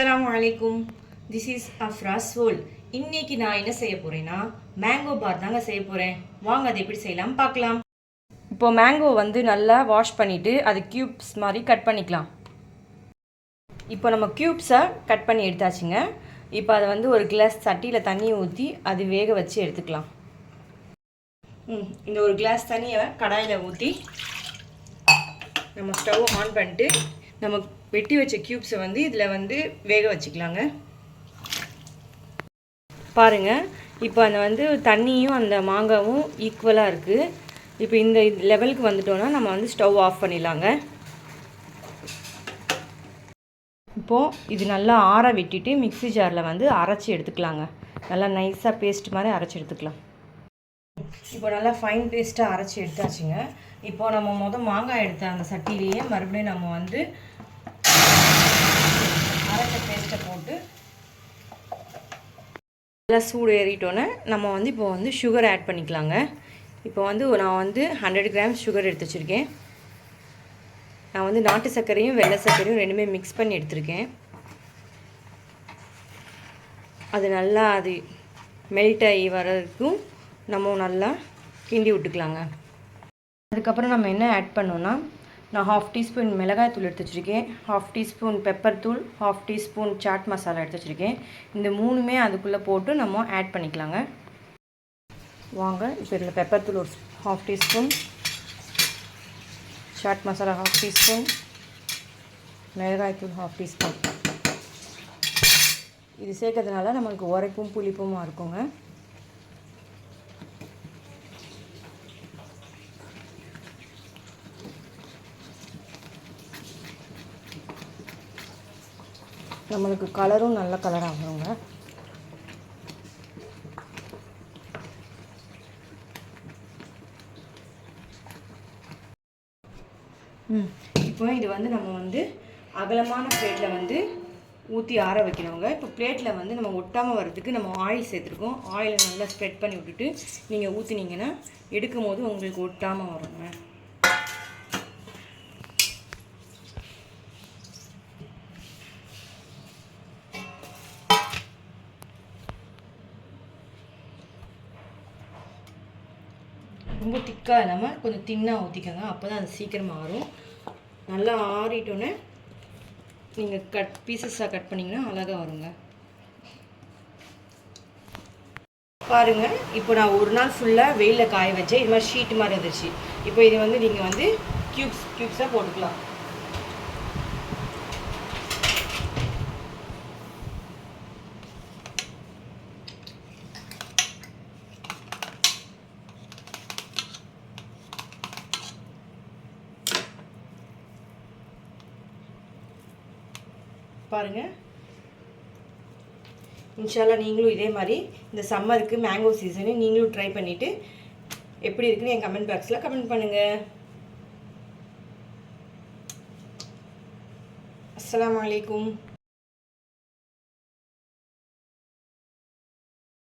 அஸ்ஸலாமுஅலைக்கும். This is Afraz சோல். இன்னைக்கு நான் என்ன செய்ய போறேன்னா மேங்கோ பார் தாங்க செய்ய போறேன். வாங்க அதை எப்படி செய்யலாம் பார்க்கலாம். இப்போ மேங்கோ நல்லா வாஷ் பண்ணிட்டு அது கியூப்ஸ் மாதிரி கட் பண்ணிக்கலாம். இப்போ நம்ம கியூப்ஸை கட் பண்ணி எடுத்தாச்சுங்க. இப்போ அதை ஒரு கிளாஸ் சட்டியில் தண்ணி ஊற்றி அது வேக வச்சு எடுத்துக்கலாம். இந்த ஒரு கிளாஸ் தண்ணியை கடாயில் ஊற்றி நம்ம ஸ்டவ் ஆன் பண்ணிட்டு நம்ம வெட்டி வச்ச கியூப்ஸை இதில் வேக வச்சுக்கலாங்க. பாருங்கள், இப்போ அந்த தண்ணியும் அந்த மாங்காவும் ஈக்குவலாக இருக்குது. இப்போ இந்த லெவலுக்கு வந்துட்டோன்னா நம்ம ஸ்டவ் ஆஃப் பண்ணிடலாங்க. இப்போது இது நல்லா ஆற விட்டுட்டு மிக்ஸி ஜாரில் அரைச்சி எடுத்துக்கலாங்க. நல்லா நைஸாக பேஸ்ட் மாதிரி அரைச்சி எடுத்துக்கலாம். இப்போ நல்லா ஃபைன் பேஸ்ட்டாக அரைச்சி எடுத்தாச்சுங்க. இப்போது நம்ம மாங்காய் எடுத்த அந்த சட்டியிலேயே மறுபடியும் நம்ம அரைச்ச பேஸ்ட்டை போட்டு நல்லா சூடு ஏறிட்டோன்னே நம்ம இப்போ சுகர் ஆட் பண்ணிக்கலாங்க. இப்போ நான் 100 கிராம் சுகர் எடுத்து வச்சுருக்கேன். நான் நாட்டு சர்க்கரையும் வெள்ளை சர்க்கரையும் ரெண்டுமே மிக்ஸ் பண்ணி எடுத்துருக்கேன். அது நல்லா மெல்ட் ஆகி வர்றதுக்கும் நம்ம நல்லா கிண்டி விட்டுக்கலாங்க. அதுக்கப்புறம் நம்ம என்ன ஆட் பண்ணோன்னா, நான் 1/2 டீஸ்பூன் மிளகாய் தூள் எடுத்து வச்சுருக்கேன், 1/2 டீஸ்பூன் பெப்பர் தூள், 1/2 டீஸ்பூன் சாட் மசாலா எடுத்து வச்சுருக்கேன். இந்த மூணுமே அதுக்குள்ளே போட்டு நம்ம ஆட் பண்ணிக்கலாங்க. வாங்க, இப்போ இதில் பெப்பர் தூள் ஒரு 1/2 டீஸ்பூன், சாட் மசாலா 1/2 டீஸ்பூன், மிளகாய் தூள் 1/2 டீஸ்பூன். இது சேர்க்கறதுனால நம்மளுக்கு உரைப்பும் புளிப்புமாக இருக்குங்க. நம்மளுக்கு கலரும் நல்ல கலராக வருங்க. இப்போ இது நம்ம அகலமான பிளேட்டில் ஊற்றி ஆற வைக்கணுங்க. இப்போ பிளேட்டில் நம்ம ஒட்டாமல் வர்றதுக்கு நம்ம ஆயில் சேர்த்துருக்கோம். ஆயிலை நல்லா ஸ்ப்ரெட் பண்ணி விட்டுட்டு நீங்கள் ஊற்றினீங்கன்னா எடுக்கும் போது உங்களுக்கு ஒட்டாமல் வருங்க. ரொம்ப திக்காக இல்லாமல் கொஞ்சம் தின்னாக ஊற்றிக்கோங்க. அப்போ தான் அது சீக்கிரமாக ஆறும். நல்லா ஆறிட்டோன்னே நீங்கள் பீசஸாக கட் பண்ணிங்கன்னா அழகாக வருங்க. பாருங்கள், இப்போ நான் ஒரு நாள் ஃபுல்லாக வெயிலில் காய வச்சேன். இது மாதிரி ஷீட் மாதிரி வந்துருச்சு. இப்போ இது நீங்கள் க்யூப்ஸாக போட்டுக்கலாம். பாருங்கள், இன்ஷால்லா நீங்களும் இதே மாதிரி இந்த சம்மருக்கு மேங்கோ சீசனு நீங்களும் ட்ரை பண்ணிவிட்டு எப்படி இருக்குன்னு என் கமெண்ட் பாக்ஸில் கமெண்ட் பண்ணுங்கள். அஸ்ஸலாமு அலைக்கும்.